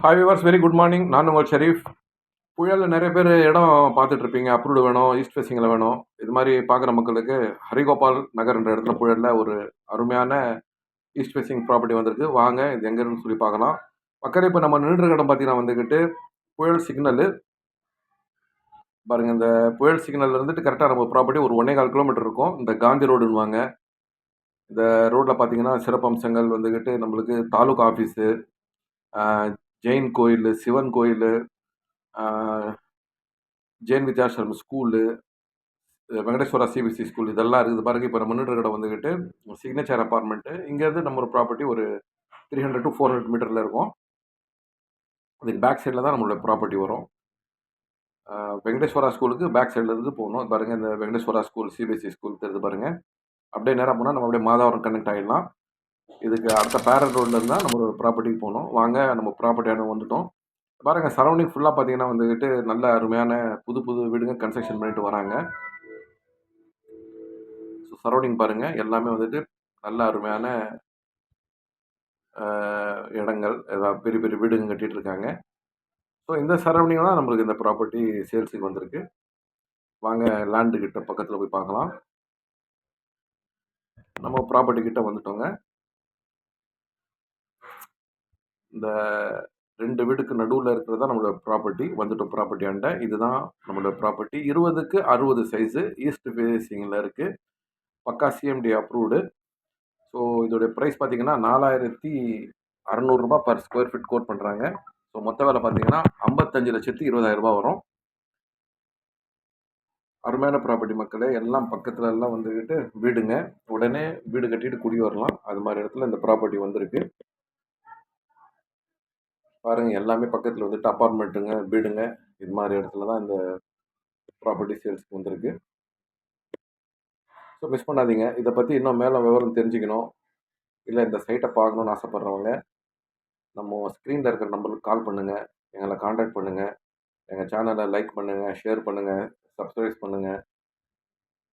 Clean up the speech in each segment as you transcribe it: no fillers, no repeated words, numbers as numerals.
Hi viewers, very good morning. நான் உங்கள் ஷெரீஃப். புயலில் நிறைய பேர் இடம் பார்த்துட்டு இருப்பீங்க. அப்ரூவ்டு வேணும், ஈஸ்ட் ஃபேஸிங்கில் வேணும். இது மாதிரி பார்க்குற மக்களுக்கு ஹரிகோபால் நகர்ன்ற இடத்துல புயலில் ஒரு அருமையான ஈஸ்ட் ஃபேஸிங் ப்ராப்பர்ட்டி வந்திருக்கு. வாங்க, இது எங்கே இருக்குன்னு சொல்லி பார்க்கலாம். மக்களே, இப்போ நம்ம நின்று இடம் பார்த்தீங்கன்னா வந்துக்கிட்டு புயல் சிக்னலு பாருங்கள். இந்த புயல் சிக்னல் இருந்துட்டு கரெக்டாக நம்ம ப்ராப்பர்ட்டி ஒரு 1.25 கிலோமீட்டர் இருக்கும். இந்த காந்தி ரோடுன்னுவாங்க. இந்த ரோட்டில் பார்த்தீங்கன்னா சிறப்பம்சங்கள் வந்துக்கிட்டு நம்மளுக்கு தாலுகா ஆஃபீஸு, ஜெயின் கோயில், சிவன் கோயில், Jain Vidyashram school, Venkateswara CBSE school இதெல்லாம் இருக்குது பாருங்க. இப்போ நம்ம முன்னிட்டு இடம் வந்துக்கிட்டு சிக்னேச்சர் அப்பார்ட்மெண்ட்டு. இங்கேருந்து நம்ம ஒரு ப்ராப்பர்ட்டி ஒரு 300 to 400 மீட்டரில் இருக்கும். அதுக்கு பேக் சைடில் தான் நம்மளோட ப்ராப்பர்ட்டி வரும். வெங்கடேஸ்வரா ஸ்கூலுக்கு பேக் சைடில் இருந்து போகணும். பாருங்கள், இந்த வெங்கடேஸ்வரா ஸ்கூல் சிபிஎஸ்சி ஸ்கூல் தெரியுது பாருங்கள். அப்படியே நேராக போனால் நம்ம அப்படியே மாதாவரம் கனெக்ட் ஆகிடலாம். இதுக்கு அடுத்த பேரல் ரோட்டில் இருந்தால் நம்ம ஒரு ப்ராப்பர்ட்டிக்கு போகணும். வாங்க, நம்ம ப்ராப்பர்ட்டியான வந்துட்டோம். பாருங்கள், சரௌண்டிங் ஃபுல்லாக பார்த்தீங்கன்னா வந்துக்கிட்டு நல்ல அருமையான புது புது வீடுங்க கன்ஸ்ட்ரக்ஷன் பண்ணிட்டு வராங்க. ஸோ சரௌண்டிங் பாருங்கள், எல்லாமே வந்துட்டு நல்ல அருமையான இடங்கள், ஏதாவது பெரிய பெரிய வீடுங்க கட்டிகிட்டு இருக்காங்க. ஸோ இந்த சரௌண்டிங் தான் நம்மளுக்கு இந்த ப்ராப்பர்ட்டி சேல்ஸுக்கு வந்திருக்கு. வாங்க, லேண்டு கிட்ட பக்கத்தில் போய் பார்க்கலாம். நம்ம ப்ராப்பர்ட்டி கிட்ட வந்துட்டோங்க. இந்த 2 வீடுக்கு நடுவில் இருக்கிறது தான் நம்மளோட ப்ராப்பர்ட்டி. வந்துட்டோம் ப்ராப்பர்ட்டி ஆண்ட. இதுதான் நம்மளோட ப்ராப்பர்ட்டி. 20க்கு 60 சைஸு, ஈஸ்ட் ஃபேஸிங்கில் இருக்குது. பக்கா சிஎம்டி அப்ரூவ்டு. ஸோ இதோடைய ப்ரைஸ் பார்த்தீங்கன்னா ரூ. 4,600 பர் ஸ்கொயர் ஃபீட் கோட் பண்ணுறாங்க. ஸோ மொத்த வேலை பார்த்தீங்கன்னா 55,20,000 வரும். அருமையான ப்ராப்பர்ட்டி மக்களே. எல்லாம் பக்கத்துல எல்லாம் வந்துக்கிட்டு வீடுங்க. உடனே வீடு கட்டிட்டு குடி வரலாம். அது மாதிரி இடத்துல இந்த ப்ராப்பர்ட்டி வந்திருக்கு. பாருங்க, எல்லாமே பக்கத்தில் வந்துட்டு அப்பார்ட்மெண்ட்டுங்க, வீடுங்க. இது மாதிரி இடத்துல தான் இந்த ப்ராப்பர்ட்டி சேல்ஸ்க்கு வந்திருக்கு. ஸோ மிஸ் பண்ணாதீங்க. இதை பற்றி இன்னும் மேலே விவரம் தெரிஞ்சுக்கணும், இல்லை இந்த சைட்டை பார்க்கணுன்னு ஆசைப்பட்றவங்க நம்ம ஸ்க்ரீனில் இருக்கிற நம்பருக்கு கால் பண்ணுங்கள், எங்களை காண்டாக்ட் பண்ணுங்கள். எங்கள் சேனலை லைக் பண்ணுங்கள், ஷேர் பண்ணுங்கள், சப்ஸ்கிரைப் பண்ணுங்கள்.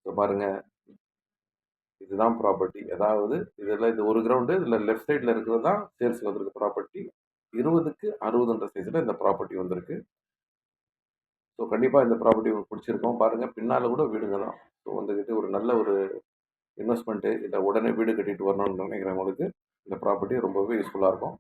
ஸோ பாருங்கள், இதுதான் ப்ராப்பர்ட்டி. அதாவது இதில் இது ஒரு கிரவுண்டு, இதில் லெஃப்ட் சைடில் இருக்கிறது தான் சேல்ஸுக்கு வந்திருக்கு ப்ராப்பர்ட்டி. 20க்கு 60 சைஸில் இந்த ப்ராப்பர்ட்டி வந்திருக்கு. ஸோ கண்டிப்பாக இந்த ப்ராப்பர்ட்டி உங்களுக்கு பிடிச்சிருக்கும். பாருங்கள், பின்னால் கூட வீடுங்க தான். ஸோ வந்துக்கிட்டு ஒரு நல்ல ஒரு இன்வெஸ்ட்மெண்ட்டு, இல்லை உடனே வீடு கட்டிட்டு வரணும்னு நினைக்கிறவங்களுக்கு இந்த ப்ராப்பர்ட்டி ரொம்பவே யூஸ்ஃபுல்லாக இருக்கும்.